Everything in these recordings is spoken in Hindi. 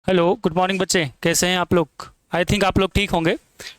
हेलो, गुड मॉर्निंग बच्चे। कैसे हैं आप लोग? आई थिंक आप लोग ठीक होंगे।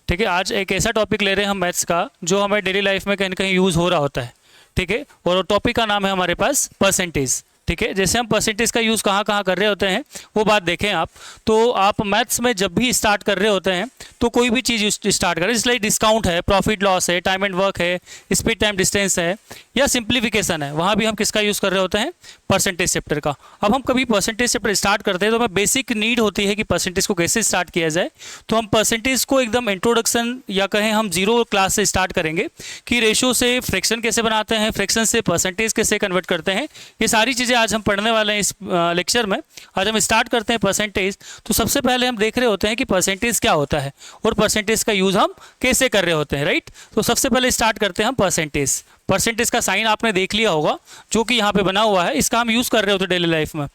ठीक है, आज एक ऐसा टॉपिक ले रहे हैं हम मैथ्स का जो हमारे डेली लाइफ में कहीं ना कहीं यूज़ हो रहा होता है। ठीक है, और टॉपिक का नाम है हमारे पास परसेंटेज। ठीक है, जैसे हम परसेंटेज का यूज़ कहाँ कहाँ कर रहे होते हैं वो बात देखें आप। तो आप मैथ्स में जब भी स्टार्ट कर रहे होते हैं तो कोई भी चीज़ स्टार्ट करें, इसलिए डिस्काउंट है, प्रॉफिट लॉस है, टाइम एंड वर्क है, स्पीड टाइम डिस्टेंस है या सिंप्लीफिकेशन है, वहाँ भी हम किसका यूज़ कर रहे होते हैं? परसेंटेज चैप्टर का। अब हम कभी परसेंटेज चैप्टर स्टार्ट करते हैं तो हमें बेसिक नीड होती है कि परसेंटेज को कैसे स्टार्ट किया जाए। तो हम परसेंटेज को एकदम इंट्रोडक्शन या कहें हम जीरो क्लास से स्टार्ट करेंगे कि रेशो से फ्रैक्शन कैसे बनाते हैं, फ्रैक्शन से परसेंटेज कैसे कन्वर्ट करते हैं। ये सारी चीज़ें आज हम पढ़ने वाले हैं इस लेक्चर में। आज हम स्टार्ट करते हैं परसेंटेज। तो सबसे पहले हम देख रहे होते हैं कि परसेंटेज क्या होता है और परसेंटेज का यूज़ हम कैसे कर रहे होते हैं, राइट। तो सबसे पहले स्टार्ट करते हैं हम परसेंटेज। परसेंटेज का साइन आपने देख लिया होगा जो कि यहाँ पे बना हुआ है, इसका हम यूज़ कर रहे होते हैं डेली लाइफ में।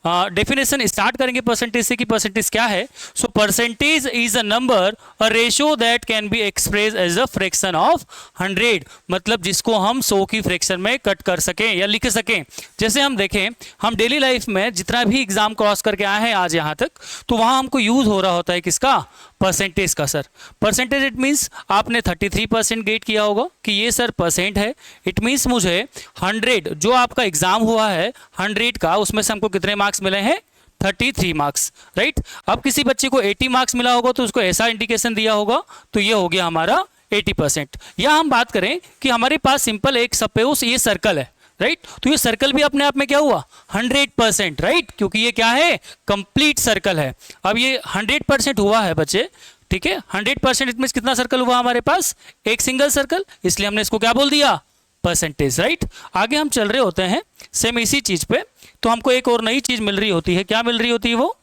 डेफिनेशन स्टार्ट करेंगे परसेंटेज से कि परसेंटेज क्या है। So percentage is a number, a ratio that can be express as a fraction of 100, मतलब जिसको हम 100 की फ्रैक्शन में कट कर सकें या लिख सकें। जैसे हम देखें, हम डेली लाइफ में जितना भी एग्जाम क्रॉस करके आए हैं आज यहाँ तक, तो वहाँ हमको यूज़ हो रहा होता है किसका? परसेंटेज का। सर परसेंटेज इट मीन्स आपने 33% गेट किया होगा कि ये सर परसेंट है। इट मीन्स मुझे 100 जो आपका एग्जाम हुआ है 100 का, उसमें से हमको कितने मार्क्स मिले हैं? 33 मार्क्स, राइट। अब किसी बच्चे को 80 मार्क्स मिला होगा तो उसको ऐसा इंडिकेशन दिया होगा, तो ये हो गया हमारा 80%। या हम बात करें कि हमारे पास सिंपल एक सपोज ये सर्कल है, राइट। तो ये सर्कल भी अपने आप में क्या हुआ? 100%, राइट, क्योंकि ये क्या है? कंप्लीट सर्कल है। अब ये 100% हुआ है बच्चे, ठीक है। 100% इट मीन कितना सर्कल हुआ हमारे पास? एक सिंगल सर्कल, इसलिए हमने इसको क्या बोल दिया? Percentage, right. आगे हम चल रहे होते हैं सेम इसी चीज पे, तो हमको एक और नई चीज मिल रही होती है। क्या मिल रही होती है वो?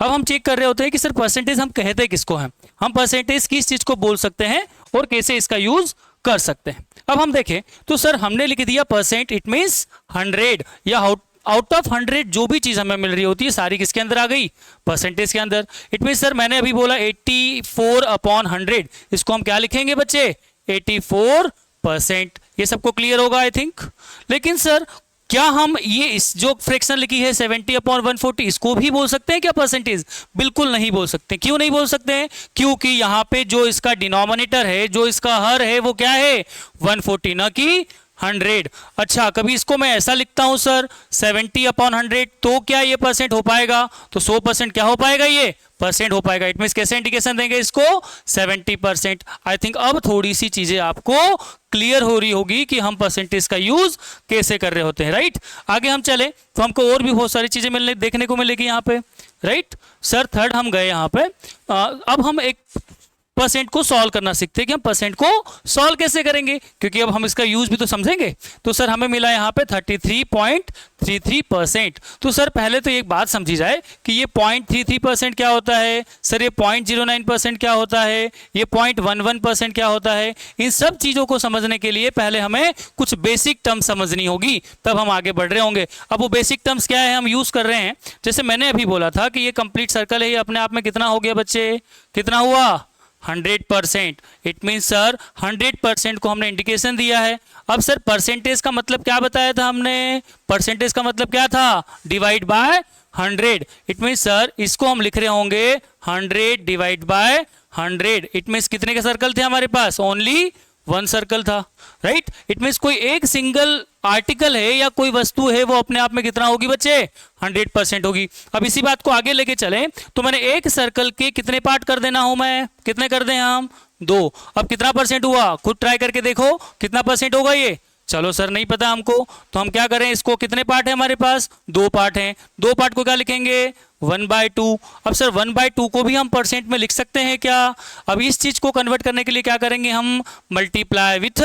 अब हम चेक कर रहे होते हैं कि सर परसेंटेज हम कहते किसको हैं, हम परसेंटेज किस चीज को बोल सकते हैं और कैसे इसका यूज कर सकते हैं। अब हम देखें तो सर हमने लिख दिया परसेंट, इट मीन्स 100 या आउट ऑफ 100 जो भी चीज हमें मिल रही होती है सारी किसके अंदर आ गई? परसेंटेज के अंदर। इट मीन्स सर मैंने अभी बोला 84/100, इसको हम क्या लिखेंगे बच्चे? 84%। ये सबको क्लियर होगा आई थिंक। लेकिन सर क्या हम ये इस जो फ्रैक्शन लिखी है 70/140 इसको भी बोल सकते हैं क्या परसेंटेज? बिल्कुल नहीं बोल सकते। क्यों नहीं बोल सकते हैं? क्योंकि यहाँ पे जो इसका डिनोमिनेटर है, जो इसका हर है, वो क्या है? 140, ना कि 100। अच्छा, कभी इसको मैं ऐसा लिखता हूं सर 70/100, तो क्या ये परसेंट हो पाएगा? तो 100% क्या हो पाएगा? ये परसेंट हो पाएगा। इट मीन कैसे इंडिकेशन देंगे इसको? 70%। आई थिंक अब थोड़ी सी चीजें आपको क्लियर हो रही होगी कि हम परसेंटेज का यूज कैसे कर रहे होते हैं, राइट। आगे हम चले तो हमको और भी बहुत सारी चीजें मिलने देखने को मिलेगी यहाँ पे, राइट। सर थर्ड हम गए यहाँ पे। अब हम एक परसेंट को सॉल्व करना सीखते हैं कि हम परसेंट को सॉल्व कैसे करेंगे, क्योंकि अब हम इसका यूज भी तो समझेंगे। तो सर हमें मिला यहाँ पे 33.33%। तो सर पहले तो एक बात समझी जाए कि ये 0.33% क्या होता है, सर ये 0.09% क्या होता है, ये 0.11% क्या होता है। इन सब चीजों को समझने के लिए पहले हमें कुछ बेसिक टर्म समझनी होगी, तब हम आगे बढ़ रहे होंगे। अब वो बेसिक टर्म्स क्या है हम यूज कर रहे हैं, जैसे मैंने अभी बोला था कि ये कंप्लीट सर्कल है, ये अपने आप में कितना हो गया बच्चे? कितना हुआ? 100%। इट मीन सर 100% को हमने इंडिकेशन दिया है। अब सर परसेंटेज का मतलब क्या बताया था हमने? परसेंटेज का मतलब क्या था? Divide by 100। It mean sir इसको हम लिख रहे होंगे 100 डिवाइड बाय 100। इट मीन कितने के सर्कल थे हमारे पास? ओनली 1 सर्कल था, राइट। इट मीन कोई एक सिंगल आर्टिकल है या कोई वस्तु है वो अपने आप में कितना होगी बच्चे? 100% होगी। अब इसी बात को आगे लेके चलें तो मैंने एक सर्कल के कितने पार्ट कर देना हूं मैं? कितने कर दें हम? 2। अब कितना परसेंट हुआ? खुद ट्राई करके देखो कितना परसेंट होगा ये। चलो सर नहीं पता हमको, तो हम क्या करें, इसको कितने पार्ट है हमारे पास? 2 पार्ट हैं। 2 पार्ट को क्या लिखेंगे? 1/2। अब सर 1/2 को भी हम परसेंट में लिख सकते हैं क्या? अब इस चीज को कन्वर्ट करने के लिए क्या करेंगे हम? Multiply with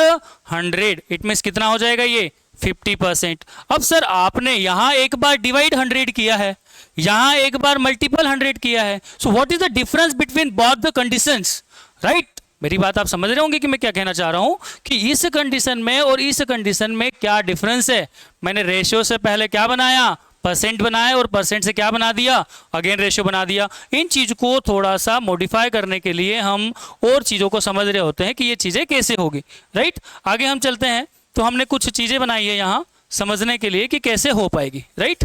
100। इट मीन्स कितना हो जाएगा ये? 50%। अब सर आपने यहां एक बार डिवाइड 100 किया है, यहां एक बार मल्टीपल 100 किया है। So what is the difference between both the conditions, right. मेरी बात आप समझ रहे होंगे कि मैं क्या कहना चाह रहा हूं कि इस कंडीशन में और इस कंडीशन में क्या डिफरेंस है। मैंने रेशियो से पहले क्या बनाया? परसेंट बनाया, और परसेंट से क्या बना दिया? अगेन रेशियो बना दिया। इन चीज को थोड़ा सा मॉडिफाई करने के लिए हम और चीजों को समझ रहे होते हैं कि ये चीजें कैसे होगी, राइट। आगे हम चलते हैं तो हमने कुछ चीजें बनाई है यहाँ। समझने के लिए कि कैसे हो पाएगी, राइट।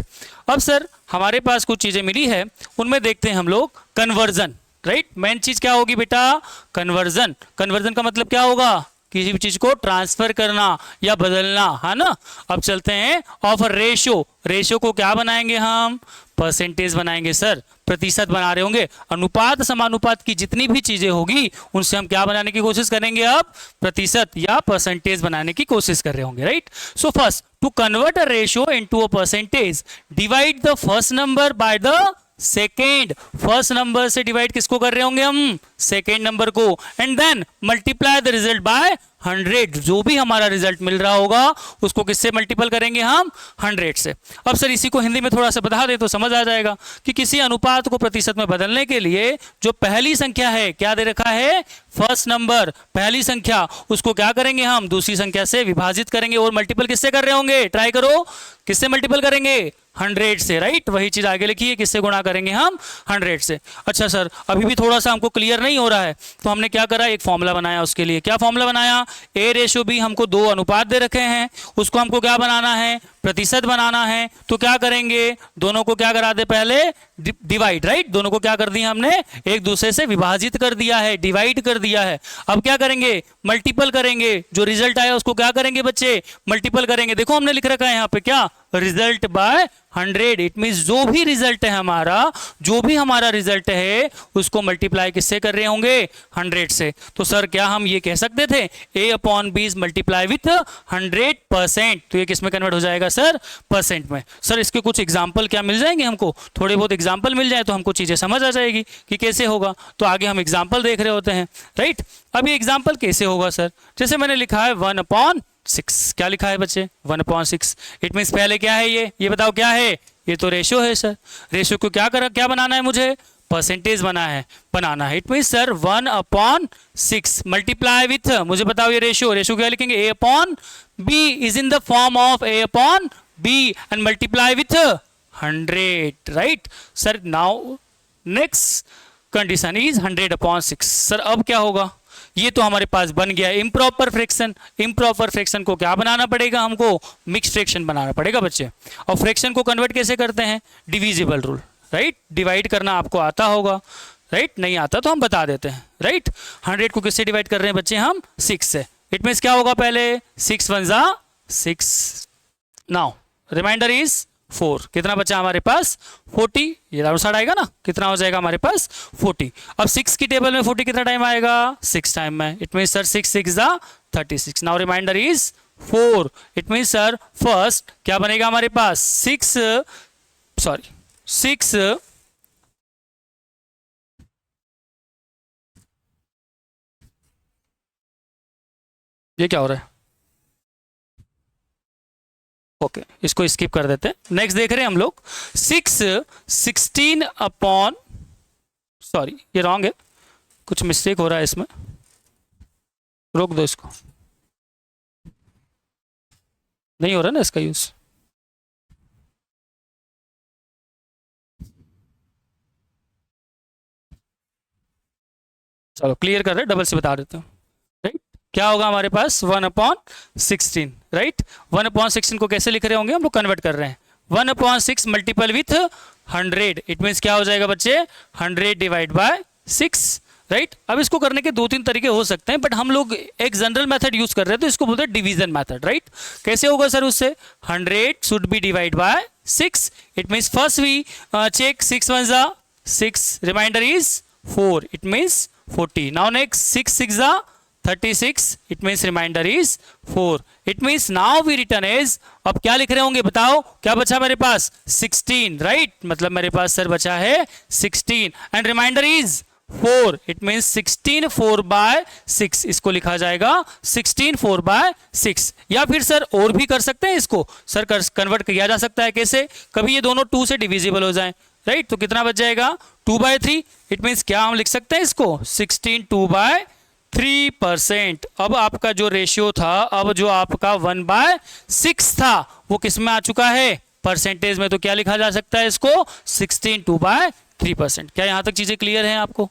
अब सर हमारे पास कुछ चीज़ें मिली है, उनमें देखते हैं हम लोग कन्वर्जन, राइट। मेन चीज़ क्या होगी बेटा, कन्वर्जन। कन्वर्जन का मतलब क्या होगा, किसी भी चीज को ट्रांसफर करना या बदलना, है ना। अब चलते हैं ऑफ रेशियो। रेशियो को क्या बनाएंगे हम, परसेंटेज बनाएंगे सर, प्रतिशत बना रहे होंगे। अनुपात समानुपात की जितनी भी चीजें होगी उनसे हम क्या बनाने की कोशिश करेंगे, अब प्रतिशत या परसेंटेज बनाने की कोशिश कर रहे होंगे, right. So first to convert a ratio into a percentage, divide the first number by the second. First number से डिवाइड किसको कर रहे होंगे हम, सेकेंड नंबर को, and then multiply the result by 100। जो भी हमारा रिजल्ट मिल रहा होगा उसको किससे मल्टीपल करेंगे हम, 100 से। अब सर इसी को हिंदी में थोड़ा सा बता दे तो समझ आ जाएगा कि किसी अनुपात को प्रतिशत में बदलने के लिए जो पहली संख्या है, क्या दे रखा है, फर्स्ट नंबर, पहली संख्या, उसको क्या करेंगे हम, दूसरी संख्या से विभाजित करेंगे और मल्टीपल किससे कर रहे होंगे, ट्राई करो, किससे मल्टीपल करेंगे, 100 से, राइट। वही चीज आगे लिखी है, किससे गुणा करेंगे हम, 100 से। अच्छा सर अभी भी थोड़ा सा हमको क्लियर नहीं हो रहा है, तो हमने क्या करा, एक फॉर्मूला बनाया उसके लिए। क्या फॉर्मूला बनाया, ए रेशियो बी, हमको दो अनुपात दे रखे हैं, उसको हमको क्या बनाना है, प्रतिशत बनाना है। तो क्या करेंगे, दोनों को क्या करा दे, पहले डिवाइड, राइट। दोनों को क्या कर दिया हमने, एक दूसरे से विभाजित कर दिया है, डिवाइड कर दिया है। अब क्या करेंगे, मल्टीपल करेंगे, जो रिजल्ट आया उसको क्या करेंगे बच्चे, मल्टीपल करेंगे। देखो हमने लिख रखा है यहाँ पे क्या, रिजल्ट बाय 100। इट मीन जो भी रिजल्ट है हमारा, जो भी हमारा रिजल्ट है उसको मल्टीप्लाई किससे कर रहे होंगे, 100 से। तो सर क्या हम ये कह सकते थे, a upon B multiply with 100%, तो ये किस में कन्वर्ट हो जाएगा सर, परसेंट में। सर इसके कुछ एग्जाम्पल क्या मिल जाएंगे हमको, थोड़े बहुत एग्जाम्पल मिल जाए तो हमको चीजें समझ आ जाएगी कि कैसे होगा। तो आगे हम एग्जाम्पल देख रहे होते हैं, राइट। अब ये एग्जाम्पल कैसे होगा सर, जैसे मैंने लिखा है 1/6, क्या लिखा है बच्चे, 1/6। इट मीन्स पहले क्या है, ये बताओ क्या है, ये तो रेशियो है सर। रेशियो को क्या बनाना है मुझे, परसेंटेज बनाना है। It means sir 1/6 multiply with, मुझे बताओ ये रेशियो क्या लिखेंगे, a upon B is in the form of a upon B and multiply with 100, right sir. Now next condition is 100/6। Sir अब क्या होगा, ये तो हमारे पास बन गया इम्प्रॉपर फ्रैक्शन। इम्प्रॉपर फ्रैक्शन को क्या बनाना पड़ेगा हमको, मिक्स फ्रैक्शन बनाना पड़ेगा बच्चे। और फ्रैक्शन को कन्वर्ट कैसे करते हैं, डिविजिबल रूल, राइट। डिवाइड करना आपको आता होगा, राइट, नहीं आता तो हम बता देते हैं, राइट। 100 को किससे डिवाइड कर रहे हैं बच्चे हम, 6 से। इट मीन्स क्या होगा, पहले 6 1 जा 6, नाउ रिमाइंडर इज 4, कितना बचा हमारे पास 40, ये दारू साइड आएगा ना, कितना हो जाएगा हमारे पास 40। अब 6 की टेबल में 40 कितना टाइम आएगा, 6 टाइम में। इट मीन सर 6 6 जा 36। Now reminder is 4। It mean sir first क्या बनेगा हमारे पास, 6 ये क्या हो रहा है, ओके इसको स्किप कर देते हैं। नेक्स्ट देख रहे हैं हम लोग 16 अपॉन, सॉरी ये रॉन्ग है, कुछ मिस्टेक हो रहा है इसमें, रोक दो इसको, नहीं हो रहा ना इसका यूज। चलो क्लियर कर रहे, डबल से बता देता हूँ, राइट। क्या होगा हमारे पास 1/16, राइट। 1/16 को कैसे लिख रहे होंगे हम लोग, कन्वर्ट कर रहे हैं। 1/6 मल्टीपल विथ 100, इट मीन्स क्या हो जाएगा बच्चे, 100 डिवाइड बाय 6, राइट। अब इसको करने के 2-3 तरीके हो सकते हैं, बट हम लोग एक जनरल मेथड यूज कर रहे हैं तो इसको बोलते हैं डिवीजन मेथड, राइट। कैसे होगा सर उससे, 100 should be divide by 6। It means first we check 6 1 जा 6, reminder is 4, it means 40। Now next 6 6 जा 36, it means reminder is 4। It means now we return as, अब क्या लिख रहे होंगे बताओ, क्या बचा मेरे पास 16, राइट। मतलब मेरे पास सर बचा है 16 and reminder is 4। It means 16 4/6, इसको लिखा जाएगा 16 4/6। या फिर सर और भी कर सकते हैं इसको, सर कन्वर्ट किया जा सकता है कैसे, कभी ये दोनों 2 से डिविजिबल हो जाएं, राइट। तो कितना बच जाएगा 2/3। इट मीन्स क्या हम लिख सकते हैं इसको 16 2/3%। अब आपका जो रेशियो था, अब जो आपका 1/6 था वो किस में आ चुका है, परसेंटेज में। तो क्या लिखा जा सकता है इसको 16 2/3%। क्या यहां तक चीजें क्लियर हैं आपको,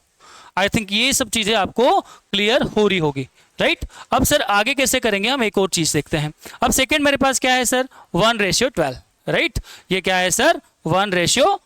आई थिंक ये सब चीजें आपको क्लियर हो रही होगी, राइट। अब सर आगे कैसे करेंगे हम, एक और चीज देखते हैं। अब सेकंड मेरे पास क्या है सर, 1:12, राइट। ये क्या है सर, 1:12।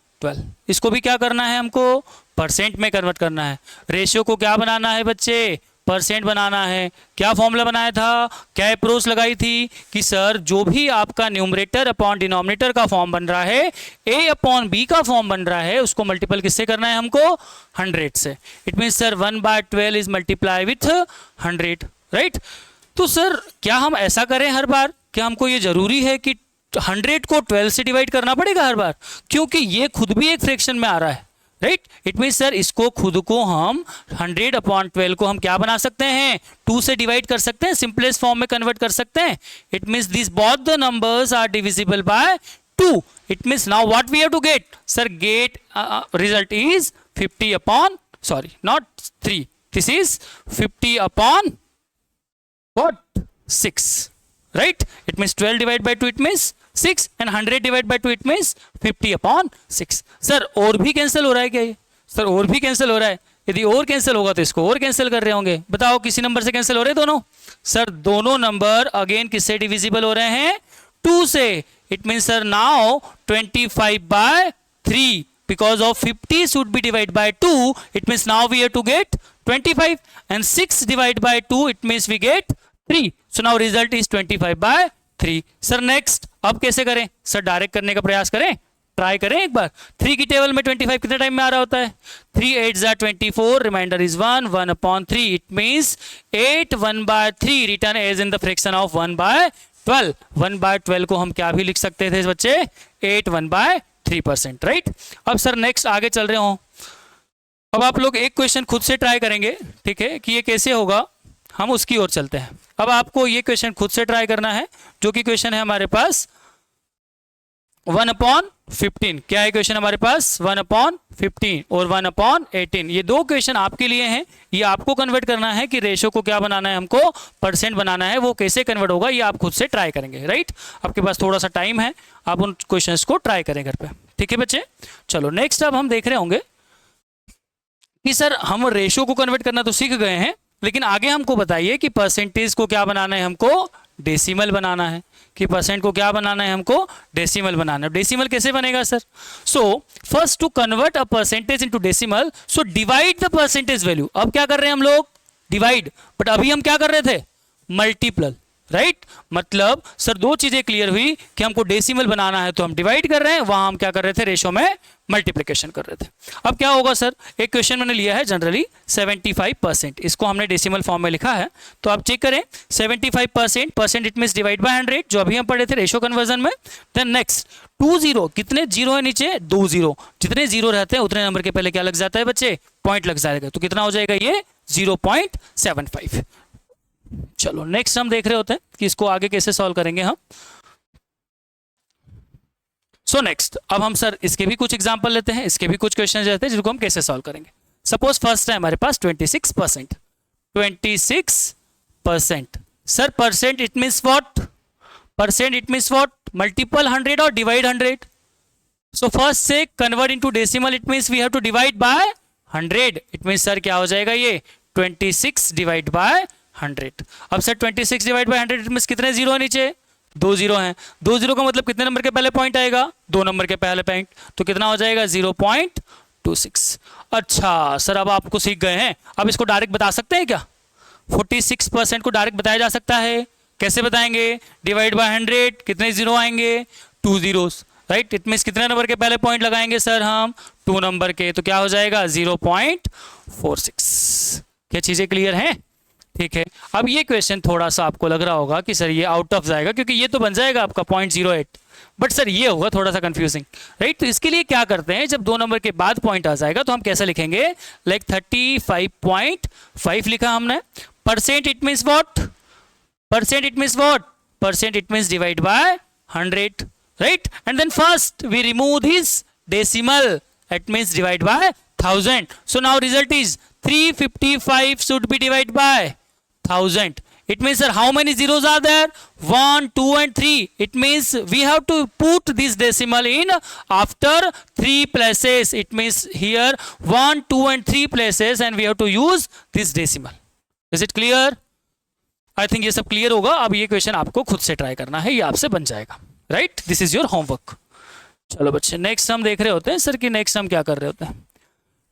इसको भी क्या करना है हमको, परसेंट में कन्वर्ट करना है। रेशियो को क्या बनाना है बच्चे, परसेंट बनाना है। क्या फॉर्मूला बनाया था, क्या अप्रोच लगाई थी कि सर जो भी आपका न्यूमरेटर अपॉन डिनोमिनेटर का फॉर्म बन रहा है, a अपॉन b का फॉर्म बन रहा है, उसको मल्टीपल किससे करना है हमको, 100 से। It mean sir 1/12 is multiply with 100, right. तो सर क्या हम ऐसा करें हर बार, क्या हमको ये जरूरी है कि 100 को 12 से डिवाइड करना पड़ेगा हर बार, क्योंकि ये खुद भी एक फ्रैक्शन में आ रहा है, राइट। इट मीन सर इसको खुद को हम 100/12 को हम क्या बना सकते हैं, 2 से डिवाइड कर सकते हैं, सिंपलेस्ट फॉर्म में कन्वर्ट कर सकते हैं। It means this both the numbers are divisible by 2। It means now what we have to get, sir get result is 50 upon, sorry not 3, this is 50 upon what, 6, right? It means 12 divided by 2 it means 6 and 100 divided by 2 it means 50 upon 6। Sir और भी कैंसिल हो रहा है क्या ये, सर और भी कैंसिल हो रहा है। यदि और कैंसिल होगा तो इसको और कैंसिल कर रहे होंगे, बताओ किसी नंबर से कैंसिल हो रहे हैं दोनों, सर दोनों नंबर अगेन किससे डिविजिबल हो रहे हैं, 2 से। It mean sir now 25/3 because of 50 should be divided by 2, it means now we have to get 25 and 6 divided by 2 it means we get 3, so now result is 25/3। Sir next अब कैसे करें, सर डायरेक्ट करने का प्रयास करें, ट्राई करें एक बार। 3 की टेबल में 25 कितने टाइम में आ रहा होता है, 3 8s are 24, reminder is 1, 1/3, it means 8 1/3 return as in the fraction of 1/12। 1/12 को हम क्या भी लिख सकते थे बच्चे, 8 1/3%, राइट। अब सर नेक्स्ट आगे चल रहे हो, अब आप लोग एक क्वेश्चन खुद से ट्राई करेंगे, ठीक है, कि ये कैसे होगा, हम उसकी ओर चलते हैं। अब आपको ये क्वेश्चन खुद से ट्राई करना है, जो कि क्वेश्चन है हमारे पास 1/15। क्या है क्वेश्चन हमारे पास, 1/15 और 1/18। ये दो क्वेश्चन आपके लिए हैं, ये आपको कन्वर्ट करना है कि रेशो को क्या बनाना है हमको, परसेंट बनाना है। वो कैसे कन्वर्ट होगा ये आप खुद से ट्राई करेंगे, राइट। आपके पास थोड़ा सा टाइम है, आप उन क्वेश्चंस को ट्राई करें घर पे, ठीक है बच्चे। चलो नेक्स्ट अब हम देख रहे होंगे कि सर हम रेशो को कन्वर्ट करना तो सीख गए हैं, लेकिन आगे हमको बताइए कि परसेंटेज को क्या बनाना है हमको, डेसिमल बनाना है। कि परसेंट को क्या बनाना है हमको, डेसिमल बनाना है। डेसिमल कैसे बनेगा sir, so first to convert a percentage into decimal, so divide the percentage value. अब क्या कर रहे हैं हम लोग, डिवाइड, बट अभी हम क्या कर रहे थे, मल्टीपल, राइट। मतलब सर दो चीजें क्लियर हुई कि हमको डेसिमल बनाना है तो हम डिवाइड कर रहे हैं, वहां हम क्या कर रहे थे, रेशो में मल्टीप्लिकेशन कर रहे थे। अब क्या होगा सर, एक क्वेश्चन मैंने लिया है जनरली 75%, इसको हमने डेसिमल फॉर्म में लिखा है, तो आप चेक करें 75%, percent it means divide by 100, जो अभी हम पढ़े थे रेशो कन्वर्जन में। देन नेक्स्ट 20, कितने जीरो है नीचे, 2 जीरो, जितने जीरो रहते हैं उतने नंबर के पहले क्या लग जाता है बच्चे, पॉइंट लग जाएगा, तो कितना हो जाएगा ये 0.75। चलो नेक्स्ट हम देख रहे होते हैं कि इसको आगे कैसे सॉल्व करेंगे हम। सो नेक्स्ट अब हम सर इसके भी कुछ एग्जांपल लेते हैं, इसके भी कुछ क्वेश्चन रहते हैं जिनको हम कैसे सॉल्व करेंगे। सपोज फर्स्ट है हमारे पास 26%। 26%, sir percent it means what, percent it means what, multiple 100 और डिवाइड 100। सो फर्स्ट से convert into decimal, it means we have to divide by 100। It means sir क्या हो जाएगा ये 26 डिवाइड बाय 100। अब sir 26 divide by 100 it means कितने जीरो है नीचे, 2 जीरो हैं। 2 जीरो का मतलब कितने नंबर के पहले पॉइंट आएगा, 2 नंबर के पहले पॉइंट, तो कितना हो जाएगा 0.26। अच्छा सर अब आपको सीख गए हैं, अब इसको डायरेक्ट बता सकते हैं क्या, 46% को डायरेक्ट बताया जा सकता है। कैसे बताएंगे, डिवाइड बाय 100, कितने जीरो आएंगे, 2 जीरोस, राइट। इट मींस कितने नंबर के पहले पॉइंट लगाएंगे सर हम, 2 नंबर के, तो क्या हो जाएगा 0.46। क्या चीजें क्लियर हैं, ठीक है। अब ये क्वेश्चन थोड़ा सा आपको लग रहा होगा कि सर ये आउट ऑफ जाएगा, क्योंकि ये तो बन जाएगा आपका 0.08, बट सर ये होगा थोड़ा सा कंफ्यूजिंग, राइट। तो इसके लिए क्या करते हैं, जब 2 नंबर के बाद पॉइंट आ जाएगा तो हम कैसे लिखेंगे, लाइक 35.5 लिखा हमने। Percent it means what, percent it means what, percent it means divide by 100, right. And then first we remove this decimal, it means divide by 1000। So now result is 355 should be divided by 1000. It means sir how many zeros are there, 1 2 and 3. It means we have to put this decimal in after 3 places. It means here 1 2 and 3 places and we have to use this decimal. Is it clear, I think ये सब क्लियर होगा। अब ये क्वेश्चन आपको खुद से ट्राई करना है, ये आपसे बन जाएगा। Right, this is your homework. चलो बच्चे, नेक्स्ट हम देख रहे होते हैं सर कि नेक्स्ट हम क्या कर रहे होते हैं।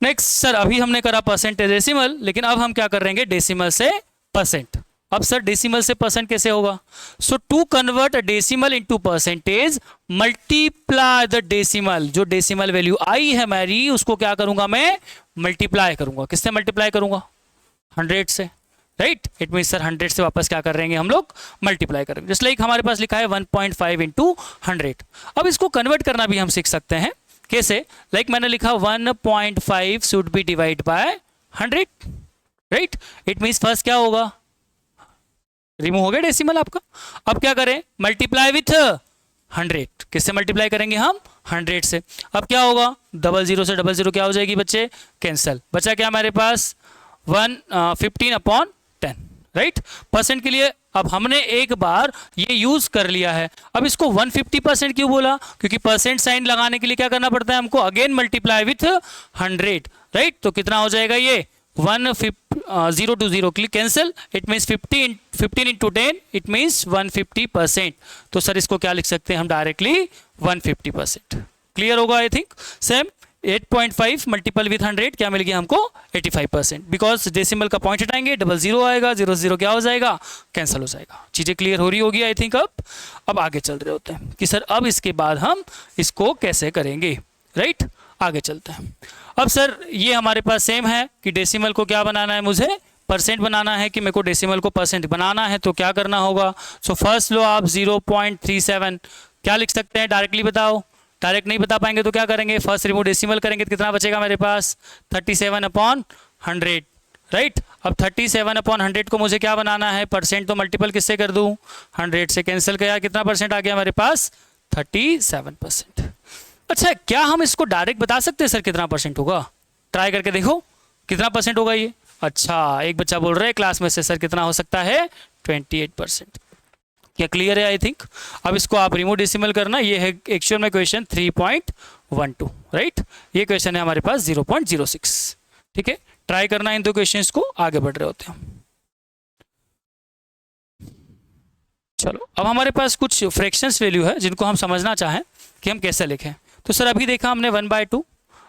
नेक्स्ट सर, अभी हमने करा परसेंटेज डेसिमल, लेकिन अब हम क्या कर रहे हैं डेसिमल से परसेंट। अब सर डेसिमल से परसेंट कैसे होगा? So to convert a decimal into percentage, multiply the decimal. जो डेसिमल वैल्यू आई है हमारी, उसको क्या करूंगा मैं? मल्टीप्लाई करूंगा। किससे मल्टीप्लाई करूंगा? 100 से। राइट, इट मीन सर 100 से वापस क्या कर रहे हैं हम लोग? मल्टीप्लाई करेंगे। जस्ट लाइक हमारे पास लिखा है 1.5 इंटू 100। अब इसको कन्वर्ट करना भी हम सीख सकते हैं। कैसे? लाइक मैंने लिखा 1.5 should be divide by 100। Right, it means first क्या होगा? रिमूव हो गया डेसिमल आपका। अब क्या करें? Multiply with 100। किससे मल्टीप्लाई करेंगे हम? 100 से। अब क्या होगा? 00 से 00 क्या हो जाएगी बच्चे? कैंसल। बचा क्या हमारे पास? 15/10। राइट, परसेंट के लिए अब हमने एक बार ये यूज कर लिया है। अब इसको 150% क्यों बोला? क्योंकि परसेंट साइन लगाने के लिए क्या करना पड़ता है हमको? Again multiply with 100। राइट, तो कितना हो जाएगा ये? 0 to 0 cancel. It means 15 into 10, it means 150%। तो सर इसको क्या लिख सकते हैं हम? डायरेक्टली 150%। क्लियर होगा I think. Same 8.5 multiple with 100 क्या मिल गया हमको? 85%। बिकॉज डेसिमल का पॉइंट हटाएंगे, 00 आएगा, 00 क्या हो जाएगा? कैंसिल हो जाएगा। चीजें क्लियर हो रही होगी आई थिंक। अब आगे चल रहे होते हैं कि सर अब इसके बाद हम इसको कैसे करेंगे। राइट, आगे चलते हैं। अब सर ये हमारे पास सेम है कि डेसिमल को क्या बनाना है? मुझे परसेंट बनाना है। कि मेरे को डेसिमल को परसेंट बनाना है तो क्या करना होगा? सो फर्स्ट लो आप 0.37 क्या लिख सकते हैं? डायरेक्टली बताओ। डायरेक्ट नहीं बता पाएंगे तो क्या करेंगे? फर्स्ट रिमूव डेसिमल करेंगे तो कितना बचेगा मेरे पास? 37/100। राइट, अब 37/100 को मुझे क्या बनाना है? परसेंट। तो मल्टीपल किससे कर दूं? 100 से। कैंसिल किया, कितना परसेंट आ गया मेरे पास? 37%। अच्छा, क्या हम इसको डायरेक्ट बता सकते हैं सर कितना परसेंट होगा? ट्राई करके देखो कितना परसेंट होगा ये। अच्छा, एक बच्चा बोल रहा है क्लास में से सर कितना हो सकता है? 28%। क्या क्लियर है आई थिंक। अब इसको आप रिमूव डेसिमल करना। ये है एक्चुअल में क्वेश्चन 3.12। राइट, ये क्वेश्चन है हमारे पास 0.06। ठीक है, ट्राई करना इन दो क्वेश्चंस को। आगे बढ़ रहे होते हैं। चलो, अब हमारे पास कुछ फ्रैक्शंस वैल्यू है जिनको हम समझना चाहें कि हम कैसे लिखें। तो सर अभी देखा हमने 1/2।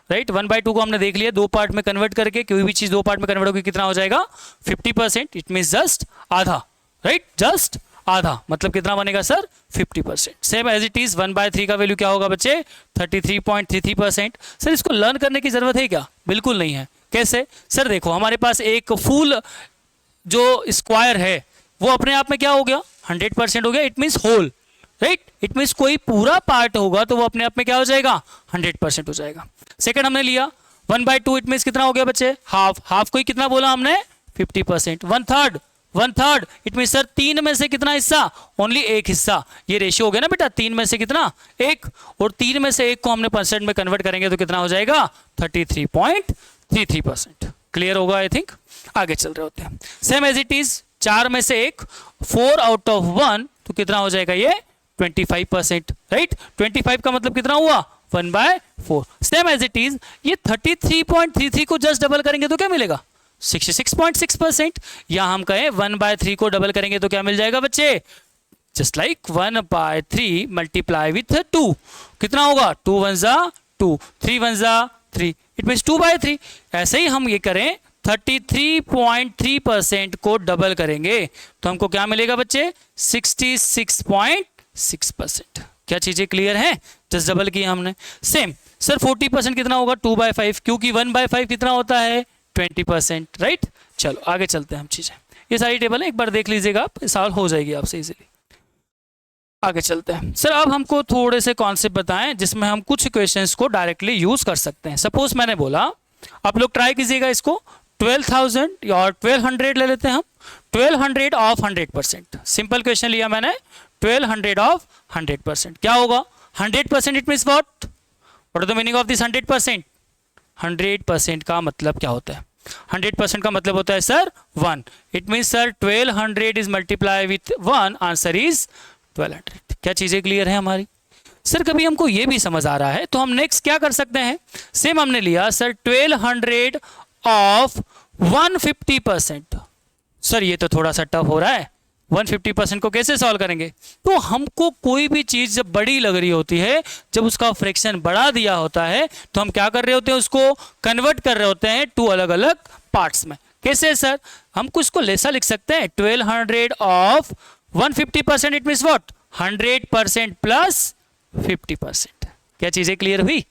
राइट, 1/2 को हमने देख लिया। दो पार्ट में कन्वर्ट करके कोई भी चीज दो पार्ट में कन्वर्ट होगी कितना हो जाएगा? 50%। इट मीन जस्ट आधा। राइट, जस्ट आधा मतलब कितना बनेगा sir? 50%। Same as it is 1/3 का वैल्यू क्या होगा बच्चे? 33.33%। सर इसको लर्न करने की जरूरत है क्या? बिल्कुल नहीं है। कैसे? सर देखो हमारे पास एक फुल जो स्क्वायर है वो अपने आप में क्या हो गया? 100% हो गया। It means whole. Right, it means कोई पूरा पार्ट होगा तो वो अपने आप में क्या हो जाएगा? 100% हो जाएगा। सेकंड हमने लिया 1/2। इट मीन्स कितना हो गया बच्चे? हाफ। हाफ को ही कितना बोला हमने? 50%। 1/3 इट मीन सर 3 में से कितना हिस्सा? ओनली एक हिस्सा। ये रेशियो हो गया ना बेटा, 3 में से कितना? 1। और 3 में से 1 को हमने परसेंट में कन्वर्ट करेंगे तो कितना हो जाएगा? 33.33%। क्लियर होगा आई थिंक। आगे चल रहे होते हैं। सेम एज इट इज 4 में से 1, 4 आउट ऑफ 1 तो कितना हो जाएगा ये? 25%। राइट, 25 का मतलब कितना हुआ? 1/4। सेम एज इट इज ये 33.33 को जस्ट डबल करेंगे तो क्या मिलेगा? 66.6%। या हम कहें 1/3 को डबल करेंगे तो क्या मिल जाएगा बच्चे? जस्ट लाइक 1/3 मल्टीप्लाई विथ 2 कितना होगा? 2 1 जा 2, 3 1 जा 3, इट मीन 2/3। ऐसे ही हम ये करें 33.3% को डबल करेंगे तो हमको क्या मिलेगा बच्चे? 66.6%। क्या चीजें क्लियर है? जस्ट डबल किया हमने। सेम सर 40% कितना होगा? 2/5 क्योंकि 1/5 कितना होता है? 20%। राइट, चलो आगे चलते हैं हम चीजें। ये सारी टेबल है, एक बार देख लीजिएगा आप, सॉल्व हो जाएगी आपसे इजीली। आगे चलते हैं। सर अब हमको थोड़े से कॉन्सेप्ट बताएं जिसमें हम कुछ क्वेश्चंस को डायरेक्टली यूज कर सकते हैं। सपोज मैंने बोला, आप लोग ट्राई कीजिएगा इसको, 12,000 और 1200 ले लेते हैं हम। 1200 ऑफ 100%। सिंपल क्वेश्चन लिया मैंने, 1200 ऑफ 100%। क्या होगा? 100% it means what? What is the meaning of this 100%? 100% का मतलब क्या होता है? 100% का मतलब होता है sir 1। It means sir 1200 is multiply with 1, answer is 1200। क्या चीजें क्लियर है हमारी? सर कभी हमको ये भी समझ आ रहा है तो हम नेक्स्ट क्या कर सकते हैं? सेम हमने लिया सर 1200 ऑफ 150%। सर ये तो थोड़ा सा टफ हो रहा है। 150% को कैसे सॉल्व करेंगे? तो हमको कोई भी चीज़ जब बड़ी लग रही होती है, जब उसका फ्रैक्शन बढ़ा दिया होता है, तो हम क्या कर रहे होते हैं? उसको कन्वर्ट कर रहे होते हैं टू अलग अलग पार्ट्स में। कैसे सर? हमको इसको ऐसा लिख सकते हैं 1200 of 150%, it means what? 100% plus 50%। क्या चीज़ें क्लियर हुई?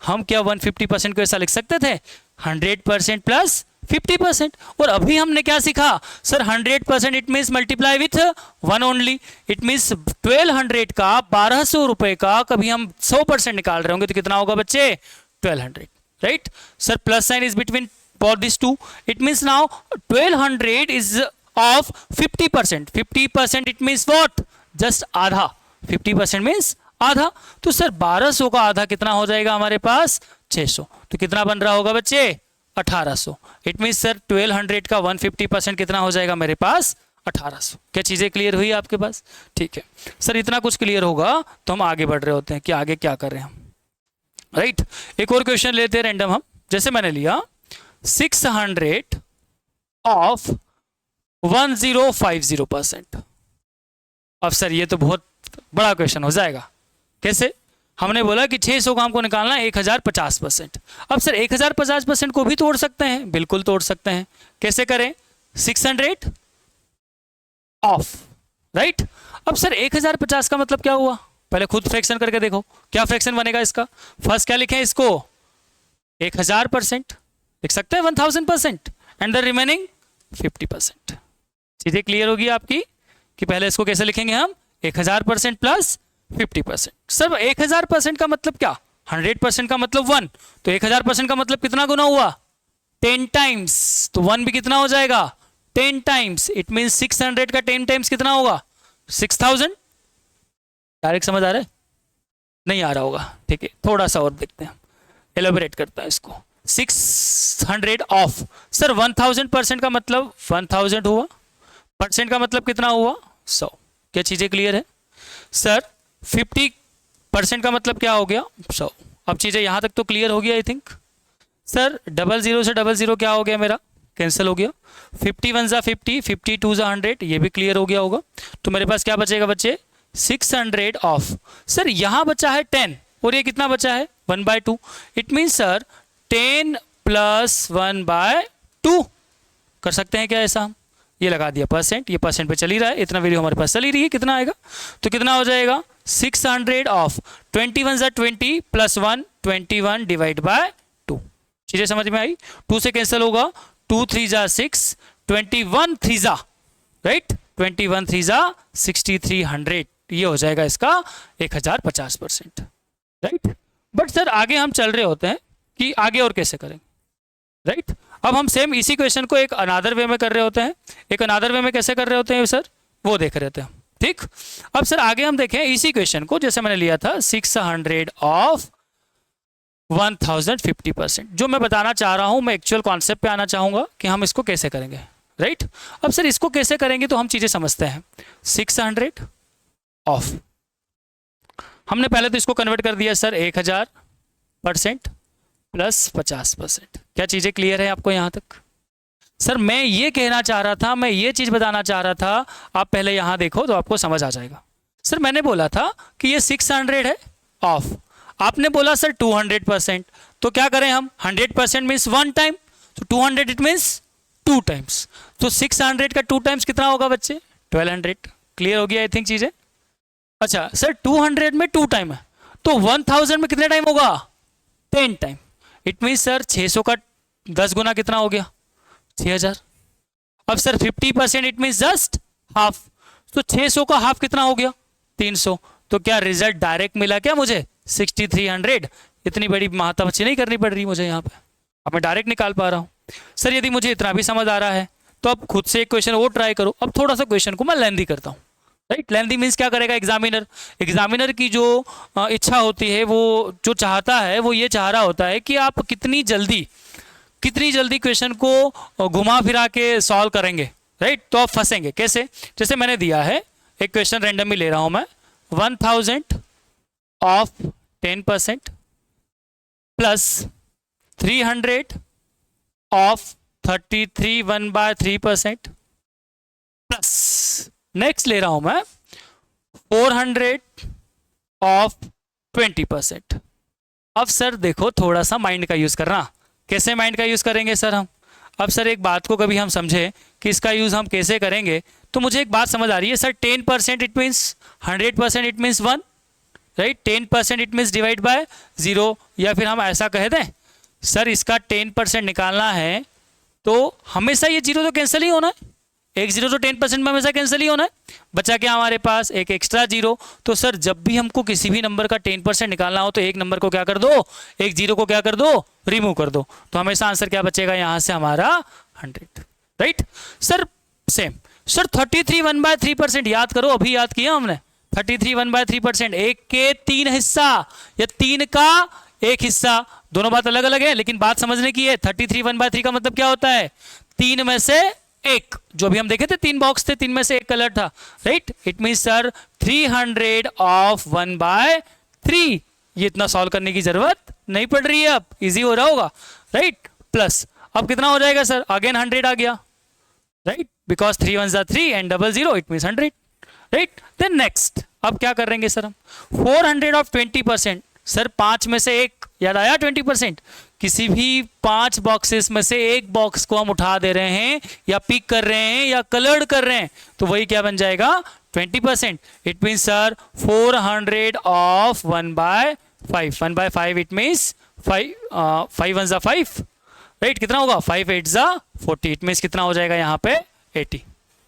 हम क्या 150% को ऐसा लिख सकते थे? 100% प्लस 50%। और अभी हमने क्या सीखा sir? 100% it means multiply with 1 only. It means 1200 का 1200 रुपए का कभी हम 100% निकाल रहे होंगे तो कितना होगा बच्चे? 1200, right sir? Plus sign is between for these two. It means now 1200 is of 50%. 50% it means what? Just आधा। 50% means आधा। तो सर 1200 का आधा कितना हो जाएगा हमारे पास? 600। तो कितना बन रहा होगा बच्चे? 1800। इट मीन्स सर 1200 का 150% कितना हो जाएगा मेरे पास? 1800। क्या चीज़ें क्लियर हुई आपके पास? ठीक है सर, इतना कुछ क्लियर होगा तो हम आगे बढ़ रहे होते हैं कि आगे क्या कर रहे हैं हम, राइट? एक और क्वेश्चन लेते हैं रैंडम हम। जैसे मैंने लिया 600 ऑफ 1050%। अब सर ये तो बहुत बड़ा क्वेश्चन हो जाएगा। कैसे? हमने बोला कि 600 का हमको निकालना है 1050%। अब सर 1050% को भी तोड़ सकते हैं, बिल्कुल तोड़ सकते हैं। कैसे करें? 600 ऑफ, राइट? अब सर 1050 का मतलब क्या हुआ? पहले खुद फ्रैक्शन करके देखो क्या फ्रैक्शन बनेगा इसका। फर्स्ट क्या लिखें इसको? 1000%। लिख सकते हैं 1000% एंड द रिमेनिंग 50%। चीजें क्लियर होगी आपकी कि पहले इसको कैसे लिखेंगे हम? 1000% प्लस 50%। सर 1000% का मतलब क्या? 100% का मतलब 1। तो 1000% का मतलब कितना गुना हुआ? 10 टाइम्स। तो 1 भी कितना हो जाएगा? 10 टाइम्स। इट मीन 600 का 10 टाइम्स कितना होगा? 6000। डायरेक्ट समझ आ रहा है? नहीं आ रहा होगा, ठीक है थोड़ा सा और देखते हैं, एलोबरेट करता है इसको। 600 ऑफ सर 1000% का मतलब 1000 हुआ, परसेंट का मतलब कितना हुआ? 100। क्या चीजें क्लियर है सर? 50% का मतलब क्या हो गया? 100। अब चीजें यहां तक तो क्लियर हो गया आई थिंक। सर 00 से 00 क्या हो गया मेरा? कैंसिल हो गया। 51 जा 50, 52 जा 100, ये भी क्लियर हो गया होगा। तो मेरे पास क्या बचेगा बच्चे? 600 ऑफ सर यहां बचा है 10 और ये कितना बचा है? 1/2। इट मीन सर 10 प्लस 1/2 कर सकते हैं क्या ऐसा हम? ये लगा दिया परसेंट, ये परसेंट पे चल ही रहा है, इतना वैल्यू हमारे पास चल ही रही है। कितना आएगा? तो कितना हो जाएगा? 600 ऑफ 21 जा 20 प्लस 1 21 डिवाइड बाय 2। चीजें समझ में आई? 2 से कैंसिल होगा, 2 3 जा 6, 21 3 जा, राइट? 21 3 जा 6300। ये हो जाएगा इसका 1050%, राइट? बट सर आगे हम चल रहे होते हैं कि आगे और कैसे करेंगे, राइट? अब हम सेम इसी क्वेश्चन को एक अनादर वे में कर रहे होते हैं। एक अनादर वे में कैसे कर रहे होते हैं सर? वो देख रहे होते हैं, ठीक? अब सर आगे हम देखें इसी क्वेश्चन को, जैसे मैंने लिया था 600 ऑफ 1050%। जो मैं बताना चाह रहा हूं, मैं एक्चुअल कॉन्सेप्ट पे आना चाहूंगा कि हम इसको कैसे करेंगे, राइट? अब सर इसको कैसे करेंगे तो हम चीजें समझते हैं। 600 ऑफ, हमने पहले तो इसको कन्वर्ट कर दिया सर 1000% प्लस 50%। क्या चीजें क्लियर है आपको यहां तक? सर मैं ये कहना चाह रहा था, मैं ये चीज बताना चाह रहा था, आप पहले यहां देखो तो आपको समझ आ जाएगा। सर मैंने बोला था कि ये 600 है ऑफ, आपने बोला सर 200%, तो क्या करें हम? 100% मीन्स 1 टाइम, तो 200 इट मीन्स 2 टाइम्स। तो 600 का 2 टाइम्स कितना होगा बच्चे? 1200। क्लियर हो गया आई थिंक चीजें? अच्छा सर 200 में 2 टाइम है, तो 1000 में कितने टाइम होगा? 10 टाइम। इट मीन सर 600 का 10 गुना कितना हो गया? 6000। अब sir 50% it mean just half, तो 600 का हाफ कितना हो गया? 300। तो क्या रिजल्ट डायरेक्ट मिला क्या मुझे? 6300। इतनी बड़ी महातपस्या नहीं करनी पड़ रही मुझे यहाँ पे, अब मैं डायरेक्ट निकाल पा रहा हूँ। सर यदि मुझे इतना भी समझ आ रहा है तो अब खुद से एक क्वेश्चन और ट्राई करो। अब थोड़ा सा क्वेश्चन को मैं लेंदी करता हूँ, राइट? लेंदी मीन्स क्या करेगा एग्जामिनर? एग्जामिनर की जो इच्छा होती है, वो जो चाहता है वो ये चाह रहा होता है कि आप कितनी जल्दी क्वेश्चन को घुमा फिरा के सॉल्व करेंगे, राइट? तो आप फंसेंगे कैसे? जैसे मैंने दिया है एक क्वेश्चन, रैंडमली ले रहा हूं मैं, 1000 of 10% plus 300 of 33 1/3% plus next ले रहा हूं मैं 400 ऑफ 20%। अब सर देखो थोड़ा सा माइंड का यूज करना। कैसे माइंड का यूज करेंगे सर हम? अब सर एक बात को कभी हम समझे कि इसका यूज हम कैसे करेंगे, तो मुझे एक बात समझ आ रही है sir. 10% it means 100% it means 1, right. 10% it means divide by 0, या फिर हम ऐसा कह दें सर इसका 10% निकालना है तो हमेशा ये 0 तो कैंसिल ही होना है। एक 0 तो 10% में हमेशा कैंसिल ही होना है। बचा क्या हमारे पास? एक एक्स्ट्रा 0। तो सर जब भी हमको किसी भी नंबर का 10% निकालना हो तो एक नंबर को क्या कर दो, एक 0 को क्या कर दो, रिमूव कर दो। तो हमेशा आंसर क्या बचेगा यहाँ से हमारा 100, राइट सर। सेम सर 33 1/3% याद करो, अभी याद किया हमने। 33 1/3%, एक के 3 हिस्सा या 3 का एक हिस्सा, दोनों बात अलग अलग है लेकिन बात समझने की है। 33 1/3 का मतलब क्या होता है? 3 में से एक, जो अभी हम देखे थे 3 बॉक्स थे, 3 में से एक कलर था, right. It mean sir 300 of 1/3। ये इतना सॉल्व करने की जरूरत नहीं पड़ रही है, अब इजी हो रहा होगा, राइट। प्लस अब कितना हो जाएगा सर? अगेन 100 आ गया, right, because 3 1s are 3 and 0 it mean 100, right. Then next अब क्या करेंगे सर हम? 400 ऑफ 20%। सर 5 में से एक, याद आया 20%? किसी भी 5 बॉक्सेस में से एक बॉक्स को हम उठा दे रहे हैं या पिक कर रहे हैं या कलर्ड कर रहे हैं, तो वही क्या बन जाएगा? 20%। It mean sir 400 of 1/5। 1/5 it means 5 1s are 5, right. कितना होगा? 5 8s are 40। इट मीन्स कितना हो जाएगा यहाँ पे? 80,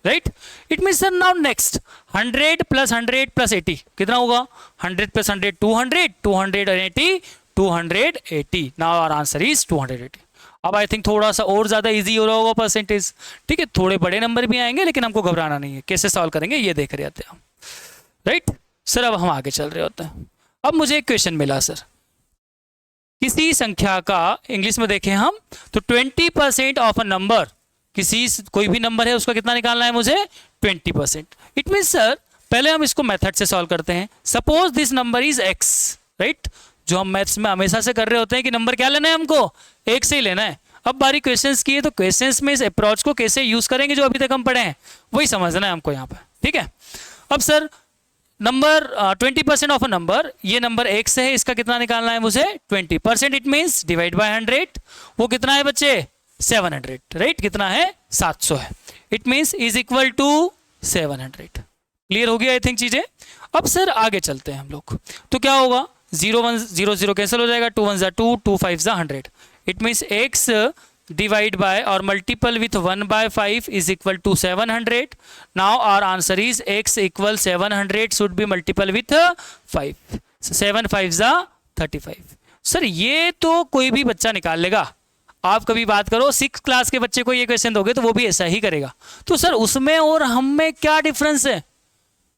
right. It means sir now next 100 + 100 + 80 कितना होगा? 100 + 100 200, 280, 280। Now our answer is 280। अब आई थिंक थोड़ा सा और ज्यादा इजी हो रहा होगा परसेंटेज, ठीक है। थोड़े बड़े नंबर भी आएंगे लेकिन हमको घबराना नहीं है। कैसे सॉल्व करेंगे ये देख रहे होते हैं हम, राइट सर। अब हम आगे चल रहे होते हैं। अब मुझे एक क्वेश्चन मिला सर, किसी संख्या का इंग्लिश में देखें हम तो 20% ऑफ अ नंबर, किसी कोई भी नंबर है उसका कितना निकालना है मुझे? 20%। इट मीन सर पहले हम इसको मेथड से सॉल्व करते हैं। Suppose this number is x, right. जो हम मैथ्स में हमेशा से कर रहे होते हैं कि नंबर क्या लेना है हमको? एक से ही लेना है। अब बारी क्वेश्चंस की है तो क्वेश्चंस में इस अप्रोच को कैसे यूज करेंगे जो अभी तक हम पढ़े हैं वही समझना है हमको यहाँ पे, ठीक है। अब sir number 20% of a number, ये नंबर x है, इसका कितना निकालना है मुझे? 20%। It means divide by 100। वो कितना है बच्चे? 700, राइट। कितना है? 700 है। It means is equal to 700। Clear हो गया आई थिंक चीजें। अब सर आगे चलते हैं हम लोग, तो क्या होगा? 0 1 0 0 कैंसिल हो जाएगा, 2 1s are 2, 2 5s are 100। It means x divide by और multiple with 1/5 is equal to 700। Now our answer is x equal 700 should be multiple with 5। 7 5s are 35। Sir ये तो कोई भी बच्चा निकाल लेगा। आप कभी बात करो 6 क्लास के बच्चे को ये क्वेश्चन दोगे तो वो भी ऐसा ही करेगा। तो सर उसमें और हम में क्या डिफरेंस है,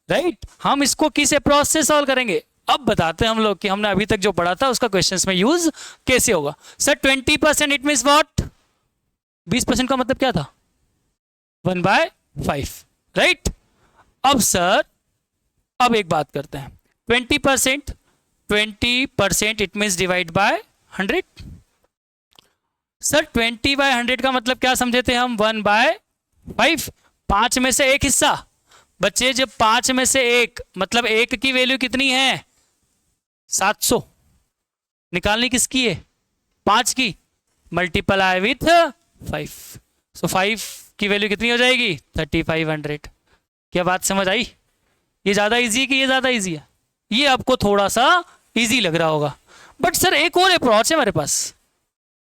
राइट। हम इसको किस अप्रोच से सॉल्व करेंगे अब बताते हैं हम लोग कि हमने अभी तक जो पढ़ा था उसका क्वेश्चंस में यूज कैसे होगा। Sir 20% it means what? 20% का मतलब क्या था? 1/5, राइट। अब सर अब एक बात करते हैं, 20% it means divide by 100। Sir 20/100 का मतलब क्या समझे थे हम? 1/5। 5 में से एक हिस्सा बच्चे, जब 5 में से एक मतलब एक की वैल्यू कितनी है? 700। निकालनी किसकी है? 5 की। Multiply with 5। सो 5 की वैल्यू कितनी हो जाएगी? 3500। क्या बात समझ आई? ये ज्यादा इजी है कि ये ज्यादा इजी है? ये आपको थोड़ा सा इजी लग रहा होगा, बट सर एक और अप्रोच है मेरे पास।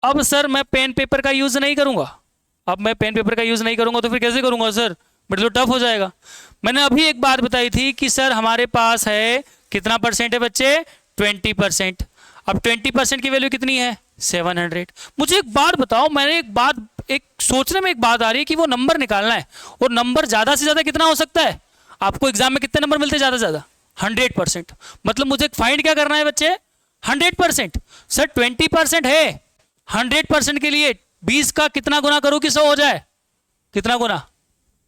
अब सर मैं पेन पेपर का यूज नहीं करूंगा। अब मैं पेन पेपर का यूज नहीं करूंगा तो फिर कैसे करूंगा सर? बट तो टफ हो जाएगा। मैंने अभी एक बात बताई थी कि सर हमारे पास है कितना परसेंट है बच्चे? 20%। अब 20% की वैल्यू कितनी है? 700। मुझे एक बात बताओ, मैंने एक सोचने में एक बात आ रही है कि वो नंबर निकालना है, और नंबर ज्यादा से ज्यादा कितना हो सकता है? आपको एग्जाम में कितने नंबर मिलते हैं ज्यादा से ज्यादा? 100%। मतलब मुझे फाइंड क्या करना है बच्चे? 100%। सर 20% है, 100% के लिए 20 का कितना गुना करूं कि 100 हो जाए? कितना गुना?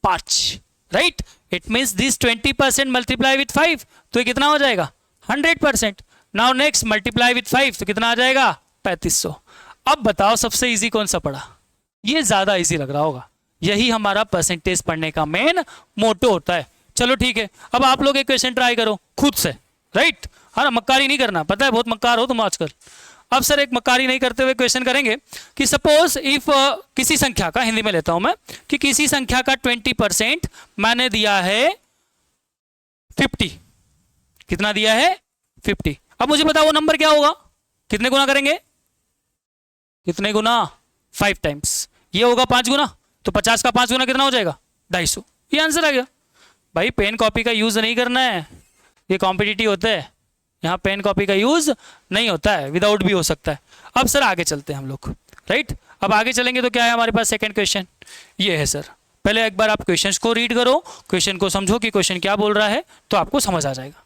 5, right. It means this 20% multiply with 5 तो ये कितना हो जाएगा? 100%। नाउ नेक्स्ट मल्टीप्लाई विथ 5 तो कितना आ जाएगा? 3500। अब बताओ सबसे इजी कौन सा पड़ा? ये ज्यादा इजी लग रहा होगा। यही हमारा परसेंटेज पढ़ने का मेन मोटो होता है चलो ठीक है, अब आप लोग एक क्वेश्चन ट्राई करो खुद से, राइट? हाँ ना, मक्कारी नहीं करना, पता है बहुत मक्कार हो तुम आजकल। अब सर एक मक्कारी नहीं करते हुए क्वेश्चन करेंगे कि सपोज इफ किसी संख्या का, हिंदी में लेता हूं मैं, कि किसी संख्या का 20% मैंने दिया है 50। कितना दिया है? 50। अब मुझे बताओ वो नंबर क्या होगा, कितने गुना करेंगे? कितने गुना? 5 टाइम्स। ये होगा 5 गुना, तो 50 का 5 गुना कितना हो जाएगा? 250। ये आंसर आ गया भाई। पेन कॉपी का यूज नहीं करना है, ये कॉम्पिटिटिव होता है, यहाँ पेन कॉपी का यूज नहीं होता है, विदाउट भी हो सकता है। अब सर आगे चलते हैं हम लोग, राइट? अब आगे चलेंगे तो क्या है हमारे पास? सेकंड क्वेश्चन ये है सर। पहले एक बार आप क्वेश्चंस को रीड करो, क्वेश्चन को समझो कि क्वेश्चन क्या बोल रहा है, तो आपको समझ आ जाएगा।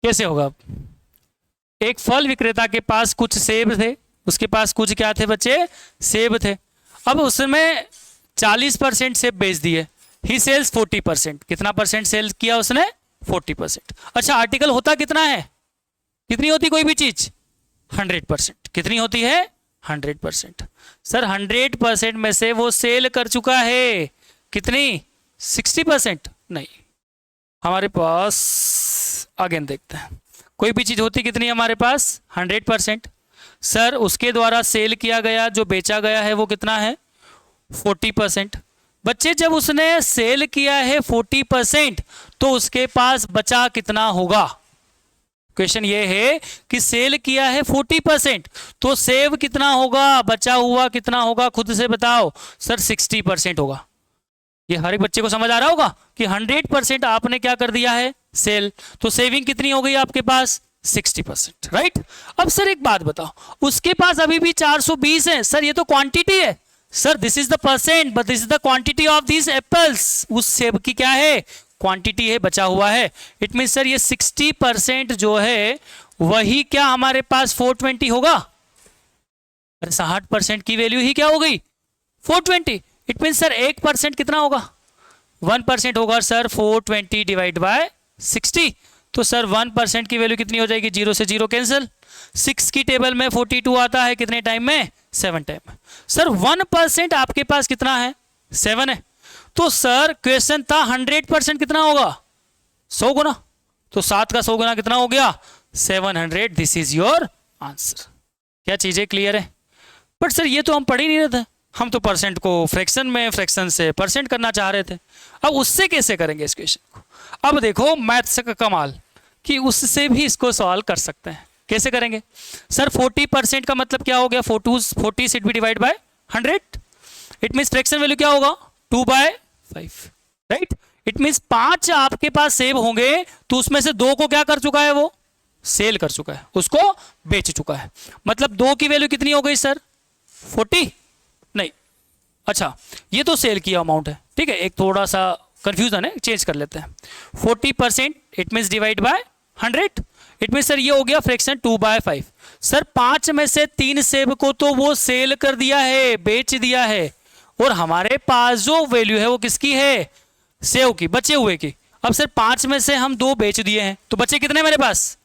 कैसे होगा? अब एक फल विक्रेता के पास कुछ सेब थे, उसके पास कुछ क्या थे बच्चे? सेब थे। अब उसमें 40% सेब बेच दिए, ही सेल्स 40%। कितना परसेंट सेल किया उसने? 40%। अच्छा, आर्टिकल होता कितना है? कितनी होती कोई भी चीज? 100%। कितनी होती है? 100%। सर 100% में से वो सेल कर चुका है कितनी? 60%? नहीं, हमारे पास अगेन देखते हैं, कोई भी चीज होती कितनी हमारे पास? 100%। सर उसके द्वारा सेल किया गया, जो बेचा गया है वो कितना है? 40%। बच्चे जब उसने सेल किया है 40%, तो उसके पास बचा कितना होगा? क्वेश्चन ये है कि सेल किया है 40%, तो सेव कितना होगा, बचा हुआ कितना होगा? खुद से बताओ। सर 60% होगा। ये हर एक बच्चे को समझ आ रहा होगा कि 100% आपने क्या कर दिया है? सेल। तो सेविंग कितनी हो गई आपके पास? 60%, राइट? अब सर एक बात बताओ, उसके पास अभी भी 420 है। सर ये तो क्वांटिटी है। Sir this is the percent, but this is the quantity of this apples. उस सेब की क्या है? क्वांटिटी है, बचा हुआ है। इट मीन सर ये 60% जो है वही क्या हमारे पास 420 होगा? अरे 60% की वैल्यू ही क्या हो गई? 420। इट मीन सर 1% कितना होगा? 1% होगा सर 420 डिवाइड बाय 60। तो सर 1% की वैल्यू कितनी हो जाएगी? 0 से 0 कैंसिल। 6 की टेबल में 42 आता है कितने टाइम में? 7 टाइम में। सर 1% आपके पास कितना है? 7 है। तो सर क्वेश्चन था 100% कितना होगा? 100 गुना। तो 7 का 100 गुना कितना हो गया? 700। This is your answer. क्या चीजें क्लियर है? बट सर ये तो हम पढ़ ही नहीं रहे थे, हम तो परसेंट को फ्रैक्शन में, फ्रैक्शन से परसेंट करना चाह रहे थे। अब उससे कैसे करेंगे इस क्वेश्चन को? अब देखो मैथ्स का कमाल कि उससे भी इसको सॉल्व कर सकते हैं। कैसे करेंगे? सर 40% का मतलब क्या हो गया? 40 should be divide by 100। It means fraction value क्या होगा? 2/5, राइट? इट मीन्स 5 आपके पास सेव होंगे, तो उसमें से 2 को क्या कर चुका है? वो सेल कर चुका है, उसको बेच चुका है। मतलब 2 की वैल्यू कितनी हो गई सर? 40 नहीं, अच्छा ये तो सेल किया अमाउंट है, ठीक है, एक थोड़ा सा कंफ्यूजन है, चेंज कर लेते हैं। 40% it means divide by 100। It mean sir ये हो गया फ्रैक्शन 2/5। सर 5 में से 3 सेब को तो वो सेल कर दिया है, बेच दिया है, और हमारे पास जो वैल्यू है वो किसकी है? सेव की, बचे हुए की। अब सर 5 में से हम 2 बेच दिए हैं, तो बचे कितने मेरे पास?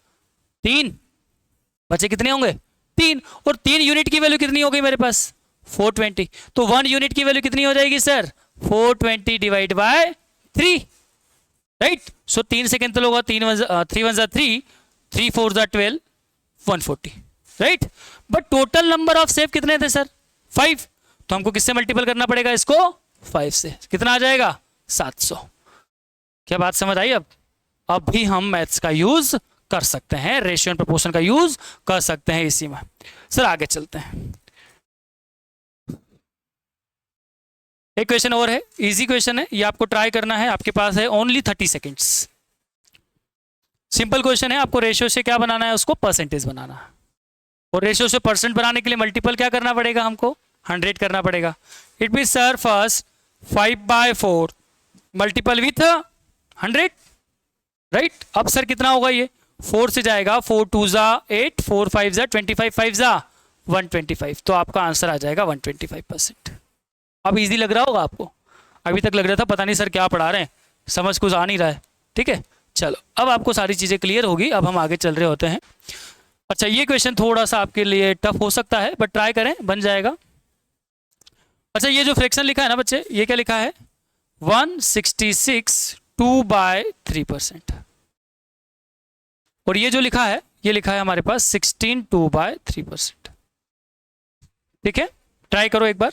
3। बचे कितने होंगे? 3। और 3 यूनिट की वैल्यू कितनी हो गई मेरे पास? 420। तो 1 यूनिट की वैल्यू कितनी हो जाएगी sir? 420 divide by 3, right? So 3 से कैंसिल होगा, 3 1 3, 3 4 12, 140, right? But total number of save कितने थे सर? 5। तो हमको किससे मल्टीपल करना पड़ेगा इसको? 5 से। कितना आ जाएगा? 700। क्या बात समझ आई? अब भी हम मैथ्स का यूज कर सकते हैं, रेशियो एंड प्रोपोर्शन का यूज कर सकते हैं इसी में। सर आगे चलते हैं, एक क्वेश्चन और है, इजी क्वेश्चन है, ये आपको ट्राई करना है। आपके पास है ओनली 30 सेकेंड्स। सिंपल क्वेश्चन है, आपको रेशियो से क्या बनाना है? उसको परसेंटेज बनाना है, और रेशियो से परसेंट बनाने के लिए मल्टीपल क्या करना पड़ेगा? हमको 100 करना पड़ेगा। It mean sir first 5/4 multiple with 100, right? अब सर कितना होगा? ये 4 से जाएगा, 4 2 8, 4 5 25, 5 125। तो आपका आंसर आ जाएगा 125%। अब इजी लग रहा होगा आपको? अभी तक लग रहा था पता नहीं सर क्या पढ़ा रहे हैं, समझ कुछ आ नहीं रहा है, ठीक है? चलो अब आपको सारी चीज़ें क्लियर होगी। अब हम आगे चल रहे होते हैं। अच्छा ये क्वेश्चन थोड़ा सा आपके लिए टफ हो सकता है, बट ट्राई करें, बन जाएगा। अच्छा ये जो फ्रैक्शन लिखा है ना बच्चे, ये क्या लिखा है? 166 2/3%। और ये जो लिखा है, ये लिखा है हमारे पास 16 2/3%। ठीक है, ट्राई करो एक बार।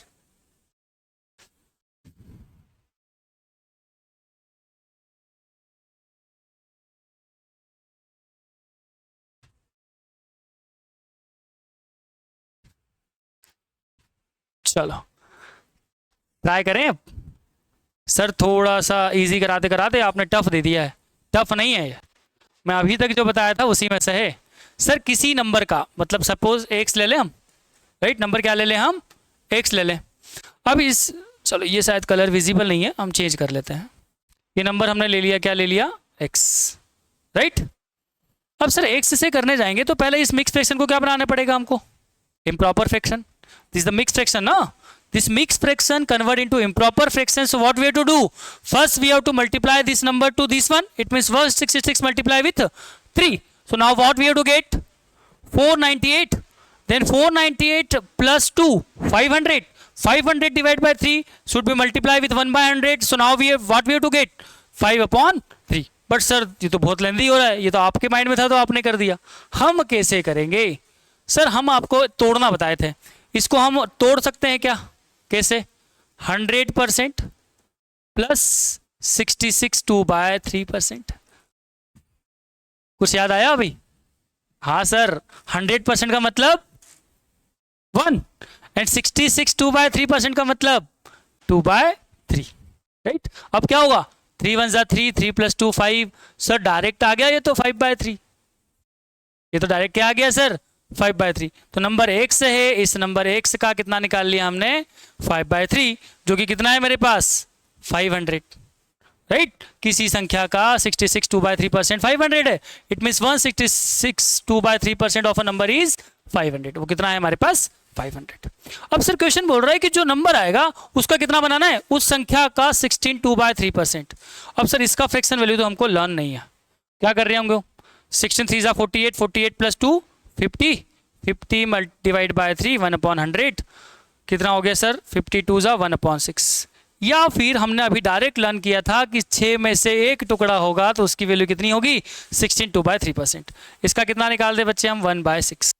चलो ट्राई करें अब। सर थोड़ा सा इजी कराते कराते आपने टफ दे दिया है। टफ नहीं है ये, मैं अभी तक जो बताया था उसी में से है। सर किसी नंबर का, मतलब सपोज एक्स ले लें हम, राइट, नंबर क्या ले लें हम? एक्स ले लें। अब इस, चलो ये शायद कलर विजिबल नहीं है, हम चेंज कर लेते हैं। ये नंबर हमने ले लिया, क्या ले लिया? X, right. अब सर एक्स से करने जाएंगे तो पहले इस मिक्स फ्रैक्शन को क्या बनाना पड़ेगा हमको? Improper fraction. This the mix fraction ना, this mixed fraction convert into improper fraction. So what we have to do? First we have to multiply this number to this one. It means 166 multiply with 3. So now what we have to get? 498. Then 498 plus 2, 500. 500 divided by 3 should be multiplied with 1/100. So now we have, what we have to get? 5/3. But sir ये तो बहुत लेंदी हो रहा है, ये तो आपके माइंड में था तो आपने कर दिया। हम कैसे करेंगे? सर हम आपको तोड़ना बताए थे, इसको हम तोड़ सकते हैं क्या? कैसे? 100% प्लस 66 2/3%। कुछ याद आया अभी? हाँ सर, 100% का मतलब 1 एंड 66 2/3% का मतलब 2/3, राइट। अब क्या होगा? 3 1 जा 3, 3 + 2 5। सर डायरेक्ट आ गया ये तो 5/3, ये तो डायरेक्ट क्या आ गया सर? 5/3। तो नंबर x है, इस नंबर x का कितना निकाल लिया हमने? 5/3, जो कि कितना है मेरे पास? 500, राइट। किसी संख्या का 66 2/3% 500 है। It means 166 2/3% of a number is 500। वो कितना है हमारे पास? 500। अब सर क्वेश्चन बोल रहा है कि जो नंबर आएगा उसका कितना बनाना है? उस संख्या का 16 2/3%। अब सर इसका फ्रैक्शन वैल्यू तो हमको लर्न नहीं है, क्या कर रहे होंगे? 16 3 जा 48, 48 प्लस 2 50, 50 डिवाइड बाय 3 1/100। कितना हो गया सर? 52 जा 1/6। या फिर हमने अभी डायरेक्ट लर्न किया था कि 6 में से एक टुकड़ा होगा तो उसकी वैल्यू कितनी होगी? 16 2/3%। इसका कितना निकाल दे बच्चे हम? 1/6।